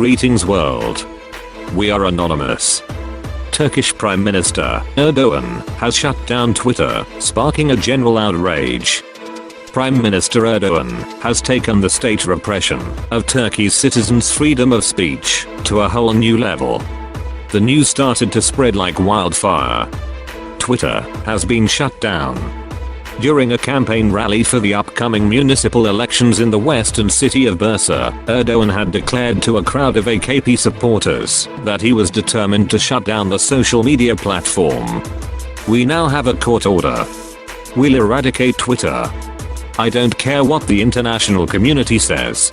Greetings world. We are anonymous. Turkish Prime Minister Erdogan has shut down Twitter, sparking a general outrage. Prime Minister Erdogan has taken the state repression of Turkey's citizens' freedom of speech to a whole new level. The news started to spread like wildfire. Twitter has been shut down. During a campaign rally for the upcoming municipal elections in the western city of Bursa, Erdogan had declared to a crowd of AKP supporters that he was determined to shut down the social media platform. We now have a court order. We'll eradicate Twitter. I don't care what the international community says.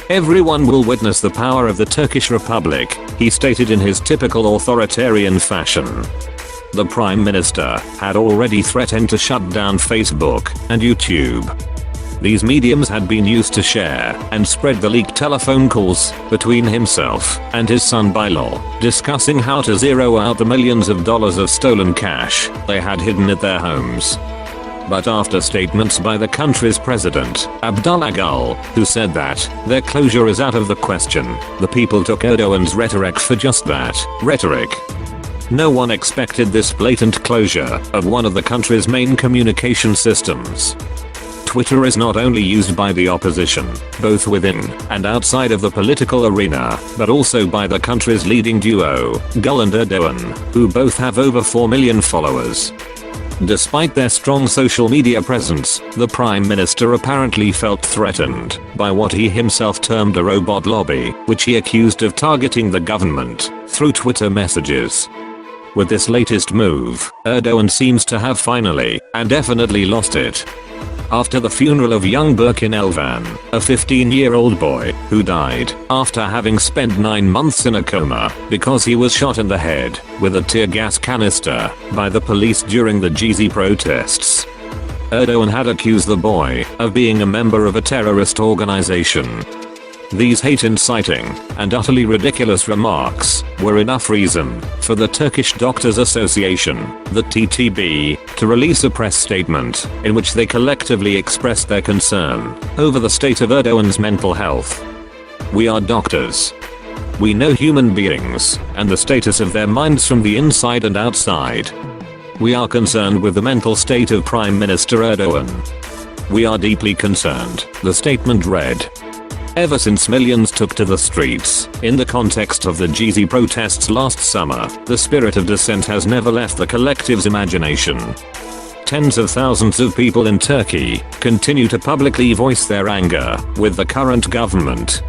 Everyone will witness the power of the Turkish Republic, he stated in his typical authoritarian fashion. The Prime Minister had already threatened to shut down Facebook and YouTube. These mediums had been used to share and spread the leaked telephone calls between himself and his son Bilal, discussing how to zero out the millions of dollars of stolen cash they had hidden at their homes. But after statements by the country's president, Abdullah Gül, who said that their closure is out of the question, the people took Erdogan's rhetoric for just that, rhetoric. No one expected this blatant closure of one of the country's main communication systems. Twitter is not only used by the opposition, both within and outside of the political arena, but also by the country's leading duo, Gül and Erdogan, who both have over 4 million followers. Despite their strong social media presence, the Prime Minister apparently felt threatened by what he himself termed a robot lobby, which he accused of targeting the government through Twitter messages. With this latest move, Erdogan seems to have finally and definitely lost it. After the funeral of young Berkin Elvan, a 15-year-old boy who died after having spent 9 months in a coma because he was shot in the head with a tear gas canister by the police during the Gezi protests, Erdogan had accused the boy of being a member of a terrorist organization. These hate-inciting and utterly ridiculous remarks were enough reason for the Turkish Doctors Association, the TTB, to release a press statement in which they collectively expressed their concern over the state of Erdogan's mental health. We are doctors. We know human beings and the status of their minds from the inside and outside. We are concerned with the mental state of Prime Minister Erdogan. We are deeply concerned, the statement read. Ever since millions took to the streets in the context of the Gezi protests last summer, the spirit of dissent has never left the collective's imagination. Tens of thousands of people in Turkey continue to publicly voice their anger with the current government.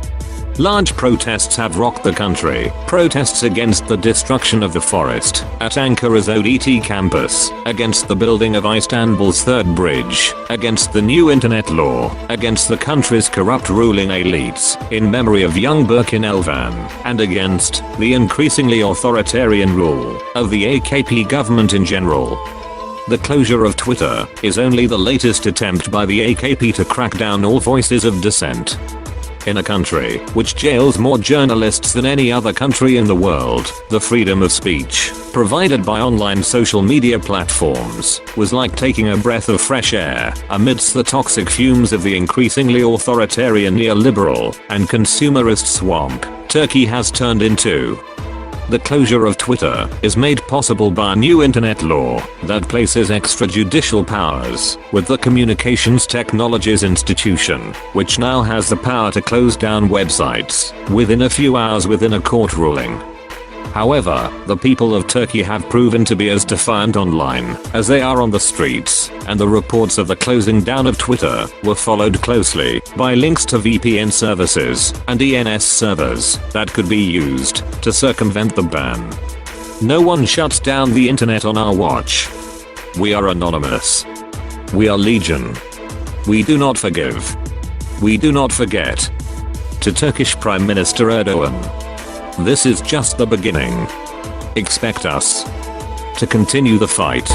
Large protests have rocked the country. Protests against the destruction of the forest at Ankara's ODT campus, against the building of Istanbul's third bridge, against the new internet law, against the country's corrupt ruling elites in memory of young Berkin Elvan, and against the increasingly authoritarian rule of the AKP government in general. The closure of Twitter is only the latest attempt by the AKP to crack down all voices of dissent. In a country which jails more journalists than any other country in the world, the freedom of speech provided by online social media platforms was like taking a breath of fresh air amidst the toxic fumes of the increasingly authoritarian neoliberal and consumerist swamp Turkey has turned into. The closure of Twitter is made possible by a new internet law that places extrajudicial powers with the Communications Technologies Institution, which now has the power to close down websites within a few hours within a court ruling. However, the people of Turkey have proven to be as defiant online as they are on the streets, and the reports of the closing down of Twitter were followed closely by links to VPN services and DNS servers that could be used to circumvent the ban. No one shuts down the internet on our watch. We are anonymous. We are legion. We do not forgive. We do not forget. To Turkish Prime Minister Erdogan. This is just the beginning. Expect us to continue the fight.